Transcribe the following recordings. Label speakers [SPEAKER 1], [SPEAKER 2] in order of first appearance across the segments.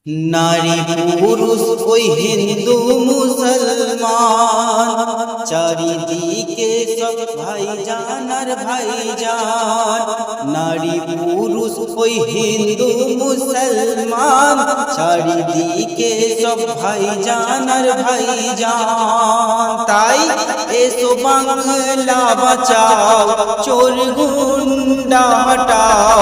[SPEAKER 1] নারী পুরুষ ওই হিন্দু মুসলমান, চারিদিকে সব ভাইজান আর ভাইজান। নারী পুরুষ ওই হিন্দু মুসলমান, চারিদিকে সব ভাইজান আর ভাইজান। তাই এসো বাংলা বাঁচাও, চোর গুন্ডা হটাও।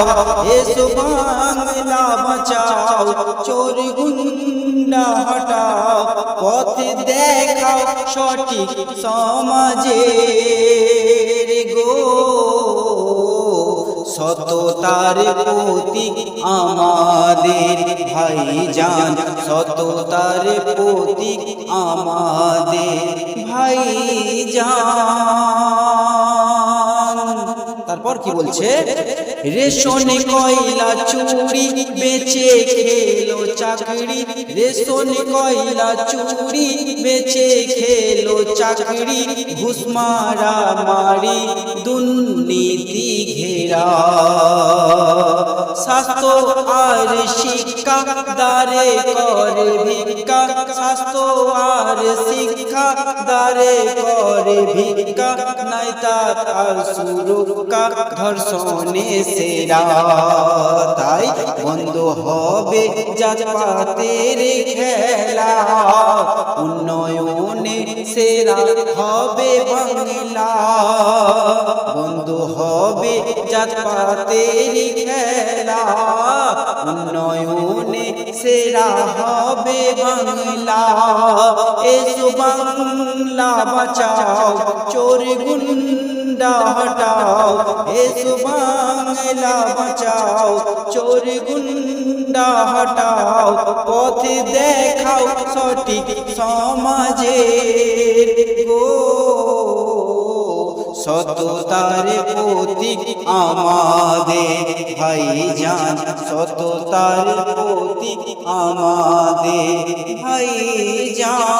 [SPEAKER 1] এসো বাংলা বাঁচাও, চোর গুন্ডা হটাও। পথ দেখাও সঠিক সমাজের গো, সততার প্রতীক আমাদের ভাইজান। সততার প্রতীক আমাদের ভাইজান। তারপর কি বলছে? রেশন কয়লা চুরি বেচে খেলো চাকরি। রেশন কয়লা চুরি বেচে খেলো চাকরি। ঘুষ মারা মারি দুর্নীতি ঘেরা। স্বাস্থ্য আর শিক্ষা দারে করে ভিক্ষা। স্বাস্থ্য আর শিক্ষা দারে করে ভিক্ষা। নাই তার আর সুরক্ষা, ধর্ষণে সেরা। তাই বন্ধ হবে জাতপাতের খেলা, উন্নয়নে সেরা হবে বাংলা। বন্ধ হবে জাতপাতের খেলা, উন্নয়নে সেরা হবে বাংলা। এসো বাংলা বাঁচাও, চোর গুন্ডা হটাও। এসো বাংলা বাঁচাও, চোর গুন্ডা হটাও। পথ দেখাও সঠিক সমাজের গো, সততার প্রতীক আমাদের ভাইজান। সততার প্রতীক আমাদের ভাইজান।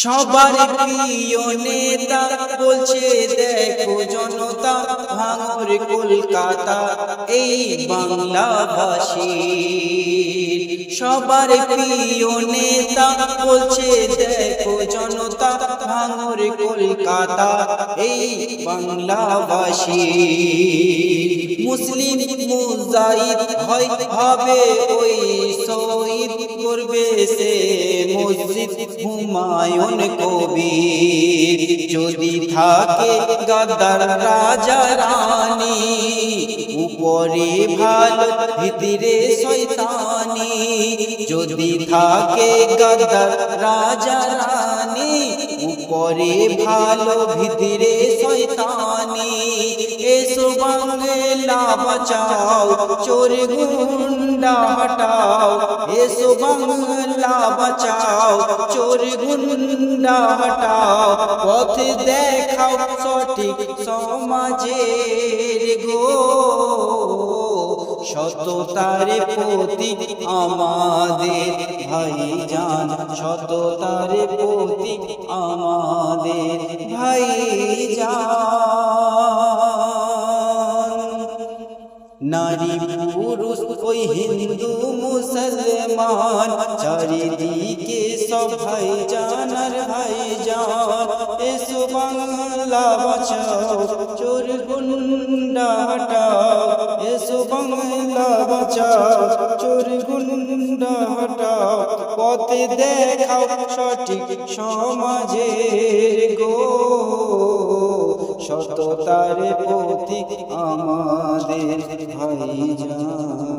[SPEAKER 1] সবার প্রিয় নেতা বলছে দেখো জনতা, ভাঙর কলকাতা এই বাংলাভাষীর। সবার প্রিয় নেতা বলছে দেখো জনতা, ভাঙর কলকাতা এই বাংলাভাষীর। মুসলিম মুজাহিদ হবে ওই শহীদ, করবে সে মসজিদ হুমায়ুন কবির। যদি থাকে গাদ্দার রাজা রানী, উপরে ভালো ভিতরে শয়তানি। যদি থাকে গাদ্দার রাজা রানী, উপরে ভালো ভিতরে শয়তানি। এসো বাংলা বাঁচাও, চোর গুন্ডা হটাও। এসো বাংলা বাঁচাও, চোর গুন্ডা হটাও। পথ দেখাও সঠিক সমাজের গো, সততার প্রতীক আমাদের ভাইজান। সততার প্রতীক আমাদের ভাইজান। নারী পুরুষ ওই হিন্দু মুসলমান, চারিদিকে সব ভাইজান আর ভাইজান। এসো বাংলা বাঁচাও, চোর গুন্ডা হটাও। এসো বাংলা বাঁচাও, চোর গুন্ডা হটাও। পথ দেখাও সঠিক সমাজের গো, সততার প্রতীক আমাদের ভাইজান।